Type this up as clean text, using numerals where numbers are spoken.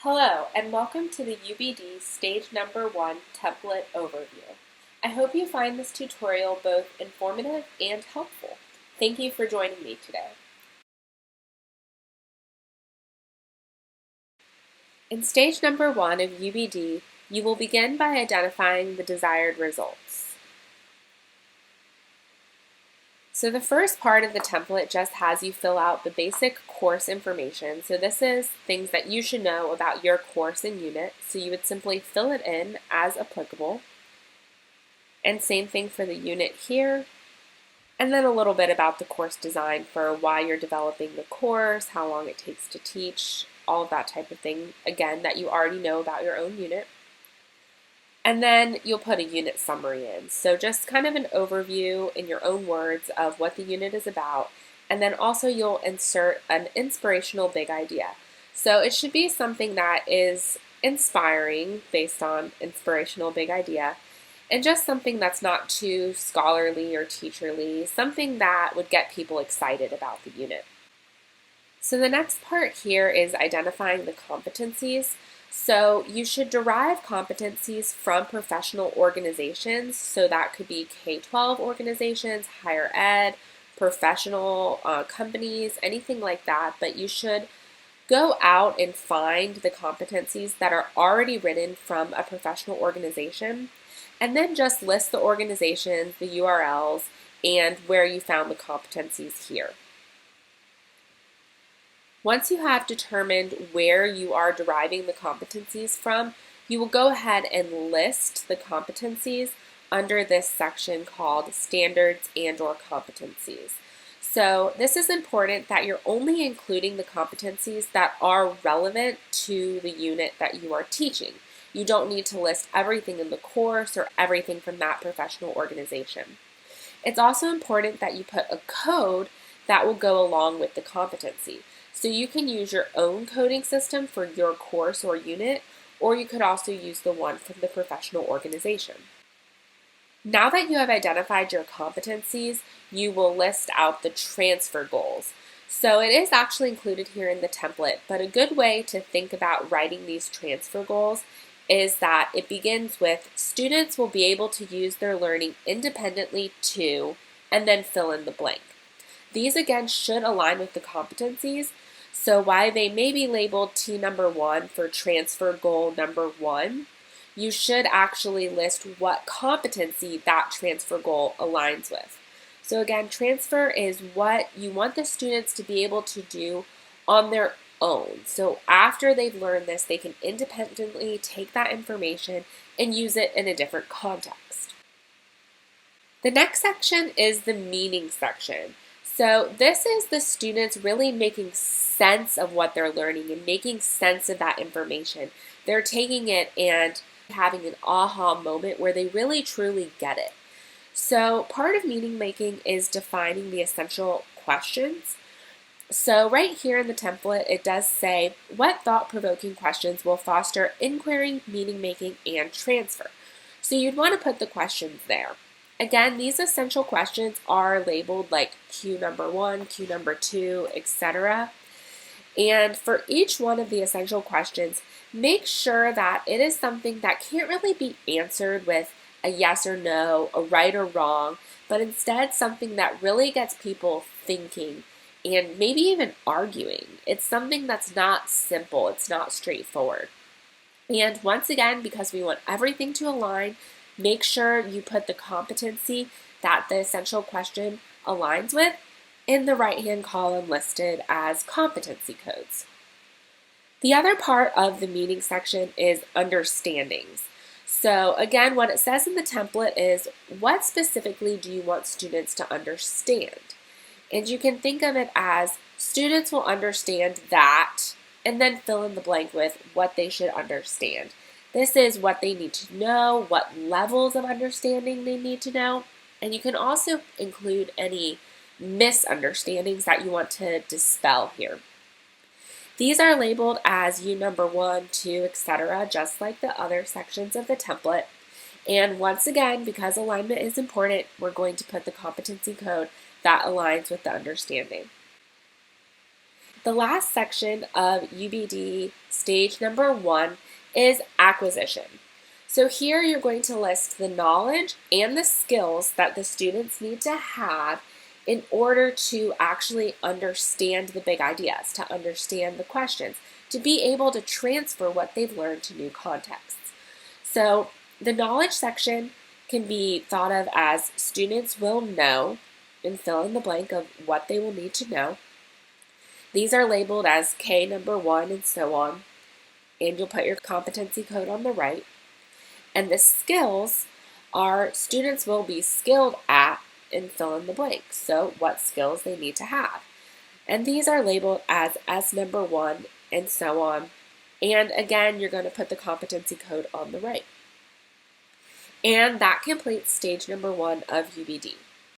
Hello, and welcome to the UbD Stage Number 1 Template Overview. I hope you find this tutorial both informative and helpful. Thank you for joining me today. In Stage Number 1 of UbD, you will begin by identifying the desired results. So the first part of the template just has you fill out the basic course information. So this is things that you should know about your course and unit. So you would simply fill it in as applicable. And same thing for the unit here. And then a little bit about the course design for why you're developing the course, how long it takes to teach, all of that type of thing, again, that you already know about your own unit. And then you'll put a unit summary in. So just kind of an overview in your own words of what the unit is about. And then also you'll insert an inspirational big idea. So it should be something that is inspiring based on inspirational big idea. And just something that's not too scholarly or teacherly, something that would get people excited about the unit. So the next part here is identifying the competencies. So you should derive competencies from professional organizations. So that could be K-12 organizations, higher ed, professional companies, anything like that. But you should go out and find the competencies that are already written from a professional organization, and then just list the organizations, the URLs, and where you found the competencies here. Once you have determined where you are deriving the competencies from, you will go ahead and list the competencies under this section called Standards and/or Competencies. So this is important that you're only including the competencies that are relevant to the unit that you are teaching. You don't need to list everything in the course or everything from that professional organization. It's also important that you put a code that will go along with the competency. So you can use your own coding system for your course or unit, or you could also use the one from the professional organization. Now that you have identified your competencies, you will list out the transfer goals. So it is actually included here in the template, but a good way to think about writing these transfer goals is that it begins with students will be able to use their learning independently to, and then fill in the blank. These again should align with the competencies. So while they may be labeled T number 1 for transfer goal number 1, you should actually list what competency that transfer goal aligns with. So again, transfer is what you want the students to be able to do on their own. So after they've learned this, they can independently take that information and use it in a different context. The next section is the meaning section. So this is the students really making sense of what they're learning and making sense of that information. They're taking it and having an aha moment where they really truly get it. So part of meaning making is defining the essential questions. So right here in the template, it does say what thought-provoking questions will foster inquiry, meaning making, and transfer. So you'd want to put the questions there. Again, these essential questions are labeled like Q number 1, Q number 2, etc. And for each one of the essential questions, make sure that it is something that can't really be answered with a yes or no, a right or wrong, but instead something that really gets people thinking and maybe even arguing. It's something that's not simple, it's not straightforward. And once again, because we want everything to align, make sure you put the competency that the essential question aligns with in the right-hand column listed as competency codes. The other part of the meaning section is understandings. So again, what it says in the template is what specifically do you want students to understand? And you can think of it as students will understand that and then fill in the blank with what they should understand. This is what they need to know, what levels of understanding they need to know, and you can also include any misunderstandings that you want to dispel here. These are labeled as U number 1, 2, etc., just like the other sections of the template. And once again, because alignment is important, we're going to put the competency code that aligns with the understanding. The last section of UbD stage number 1 is acquisition. So here you're going to list the knowledge and the skills that the students need to have in order to actually understand the big ideas, to understand the questions, to be able to transfer what they've learned to new contexts. So the knowledge section can be thought of as students will know, and fill in the blank of what they will need to know. These are labeled as K number 1 and so on, and you'll put your competency code on the right. And the skills are students will be skilled at, and fill in the blank, so what skills they need to have. And these are labeled as S number 1 and so on. And again, you're going to put the competency code on the right. And that completes stage number 1 of UbD.